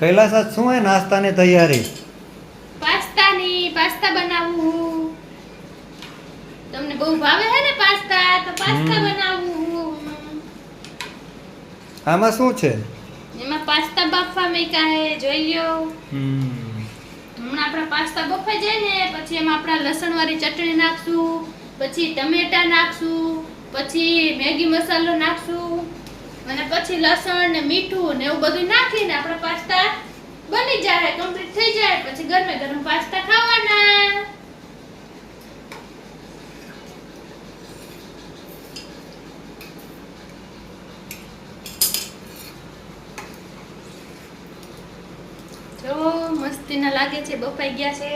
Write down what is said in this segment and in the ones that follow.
કૈલાસ આજ શું હે નાસ્તાની તૈયારી? પાસ્તા બનાવું. તમને બહુ ભાવે હે ને પાસ્તા, તો પાસ્તા બનાવું. આમાં શું છે? એમાં પાસ્તા બાફવા મેકા હે, જોઈ લ્યો. હમણાં આપણા પાસ્તા બફાઈ જાય ને પછી એમાં આપણા લસણવાળી ચટણી નાખશું, પછી ટમેટા નાખશું, પછી મેગી મસાલો નાખશું અને પછી લસણ ને મીઠું ને એવું બધું નાખીને આપણા પાસ્તા બની જાય, કમ્પ્લીટ થઈ જાય. પછી ગરમે ગરમ પાસ્તા ખાવાના. જો મસ્તીના લાગે છે, બફાઈ ગયા છે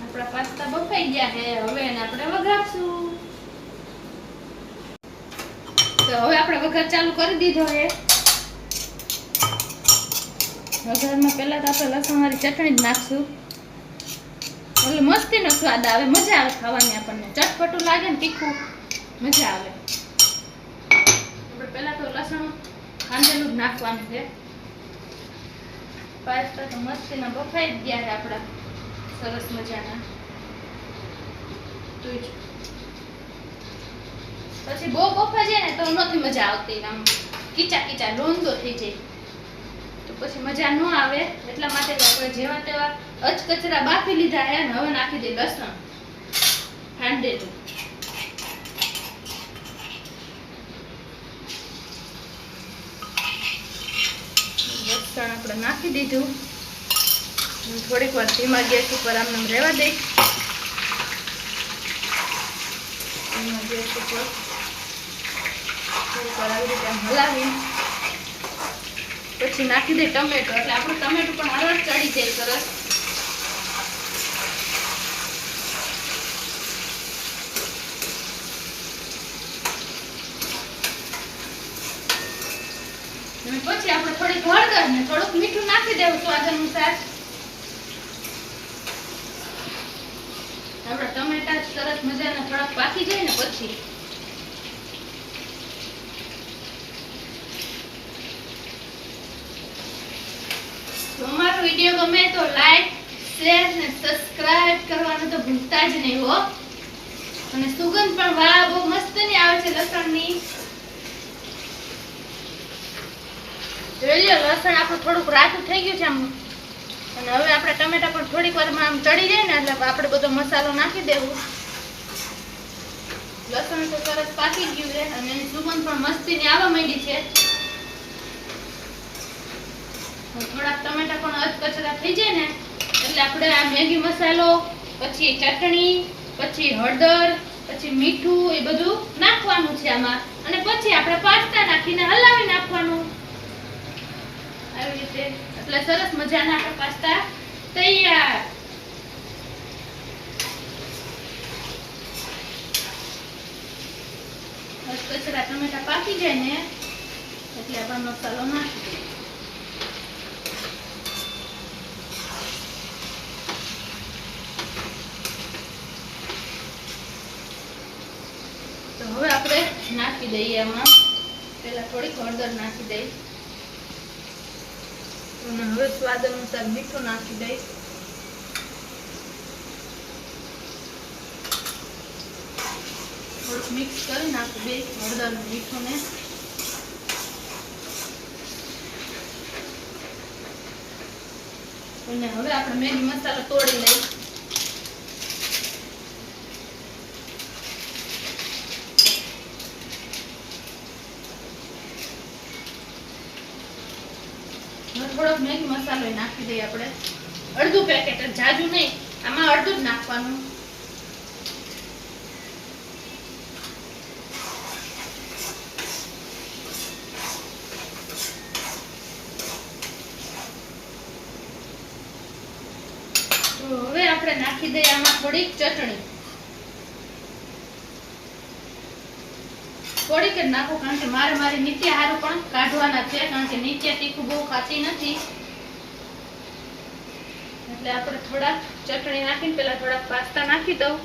આપણા પાસ્તા, બફાઈ ગયા છે. હવે એને આપણે વઘારશું. તો હવે આપણે વઘાર ચાલુ કરી દીધો છે. વઘારમાં પહેલા તો આપણે લસણવાળી ચટણી જ નાખશું, એટલે મસ્તીનો સ્વાદ આવે, મજા આવે ખાવાની. આપણને ચટપટું લાગે ને તીખું, મજા આવે. આપણે પહેલા તો લસણ ખાંડેલું જ નાખવાનું છે. પાસ્તા તો મસ્તીના બફાઈ જ ગયા છે આપણા, સરસ મજાના. પછી બહુ બફાઈ જાય ને તો નથી મજા આવતી, આમ કીચા કીચા રોંદો થઈ જાય તો પછી મજા ન આવે. એટલા માટે આપણે જેવા તેવા અચકચરા બાફી લીધા હે અને હવે નાખી દઈએ લસણ ખાંડેલું. લસણ આપણે નાખી દીધું. થોડીક વાર ધીમા ગેસ ઉપર આમને રહેવા દઈ. ધીમા ગેસ ઉપર થોડીક વાર આવી રીતે હલાવી પછી નાખી દે ટમેટો, એટલે આપણું ટમેટું પણ હરડ ચડી જાય સરસ. અને પછી આપણે થોડીક હળદર ને થોડુંક મીઠું નાખી દેવું સ્વાદ અનુસાર. આપણા ટમેટા સરસ મજાના થોડાક પાકી જાય ને પછી અમારો વિડીયો ગમે તો લાઈક, શેર ને સબસ્ક્રાઇબ કરવાનું તો ભૂલતા જ નહીં હો. અને સુગંધ પણ વાહ બહુ મસ્તની આવે છે લસણની. જોઈ લો લસણ આપણું થોડુંક રાતું થઈ ગયું છે આમ, અને હવે આપણે ટમેટા પણ થોડીક વારમાં આમ ચડી જાય ને એટલે આપણે બધો મસાલો નાખી દેવું. લસણ તો સરસ પાકી ગયું છે અને એની સુગંધ પણ મસ્તીની આવવા માંડી છે. થોડાક ટમેટા પણ અધકચરા થઈ જાય ને એટલે આપણે આ મેગી મસાલો, પછી ચટણી, પછી હળદર, પછી મીઠું એ બધું નાખવાનું છે આમાં. અને પછી આપણે પાસ્તા નાખીને હલાવી નાખવાનું આવી રીતે. એટલે સરસ મજાના આપણા પાસ્તા તૈયાર. અધકચરા ટમેટા પાકી જાય ને એટલે આપણે મસાલો નાખી દઈએ. હવે આપણે નાખી દઈએ આમાં, પહેલા થોડીક હળદર નાખી દઈએ અને હવે સ્વાદ અનુસાર મીઠું નાખી દઈએ. થોડુંક મિક્સ કરી નાખી દઈએ હળદર અને મીઠું ને. અને હવે આપણે મેગી મસાલો તોડી લઈએ. થોડોક મેગી મસાલો નાખી દઈએ આપણે, અડધું પેકેટ, જાજુ નહીં, આમાં અડધું જ નાખવાનું. તો હવે આપણે નાખી દઈએ આમાં થોડીક ચટણી, થોડીક જ નાખો કારણ કે મારી નીચે હારું પણ કાઢવાના છે, કારણ કે નીચે તીખું બહુ ખાતી નથી એટલે આપણે થોડા ચટણી નાખીને પહેલા થોડા પાસ્તા નાખી દઉં.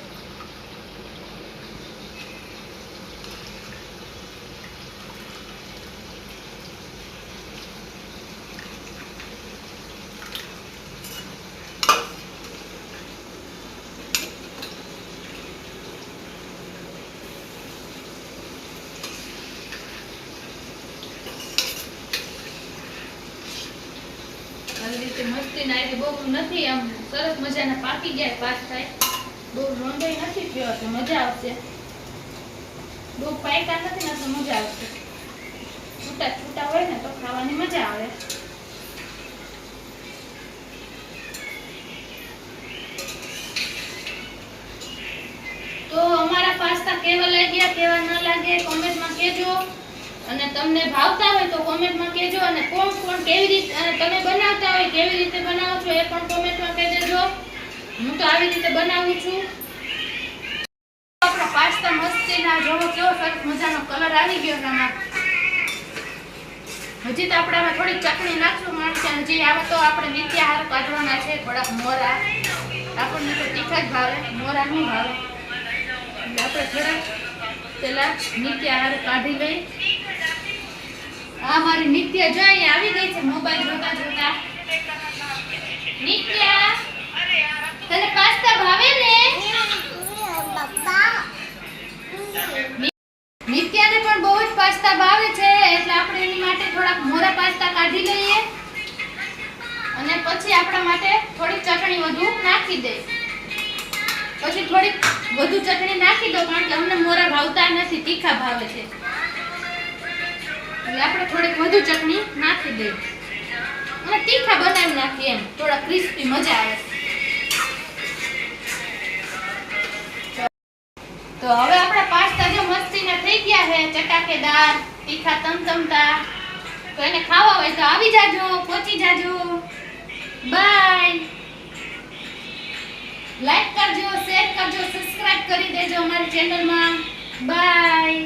આવી રીતે મસ્તી ના આવી બહુ નથી આમ સરસ મજાના પાકી ગયા પાસ્તા બહુ રોંડાઈ નથી થયો તો મજા આવશે બહુ પાયકા નથી ને તો મજા આવશે છૂટા છૂટા હોય ને તો ખાવાની મજા આવે તો અમારા પાસ્તા કેવા લાગ્યા કેવા ન લાગે કોમેન્ટમાં કહેજો અને તમને ભાવતા હોય તો કોમેન્ટમાં કહેજો અને કોણ કોણ કેવી રીતે અને તમે બનાવતા હોય કેવી રીતે બનાવો છો એ પણ કોમેન્ટમાં કહી દેજો હું તો આવી રીતે બનાવું છું આપણા પાસ્તા મસ્તીના જોવો કેવો સરસ મજાનો કલર આવી ગયો આમાં હજી તો આપણે આમાં થોડી ચટણી નાખશું માણસે હજી આમાં તો આપણે નિત્યા હાર કાઢવાના છે થોડાક મોરા આપણને તો તીખા જ ભાવે મોરા નહીં ભાવે એટલે આપણે થોડાક પેલા નિત્યા હાર કાઢી લઈ આ મારી નિત્યા જો અહીંયા આવી ગઈ છે મોબાઈલ જોતા જોતા નિત્યા તને પાસ્તા ભાવે ને નિત્યાને પણ બહુ જ પાસ્તા ભાવે છે એટલે આપણે એની માટે થોડાક મોરા પાસ્તા કાઢી લઈએ અને પછી આપણા માટે થોડી ચટણી વધુ નાખી દે પછી થોડી વધુ ચટણી નાખી દો કારણ કે અમને મોરા ભાવતા નથી તીખા ભાવે છે એટલે આપણે થોડીક વધુ ચટણી નાખી દઈએ અને તીખા બનાવી નાખીએ એમ થોડા ક્રિસ્પી મજા આવે તો હવે આપણા પાસ્તા જો મસ્તીના થઈ ગયા છે ચટાકેદાર તીખા તમતમતા તો એને ખાવા હોય તો આવી જાજો પહોંચી જાજો બાય લાઈક કરજો શેર કરજો સબસ્ક્રાઇબ કરી દેજો અમારી ચેનલમાં બાય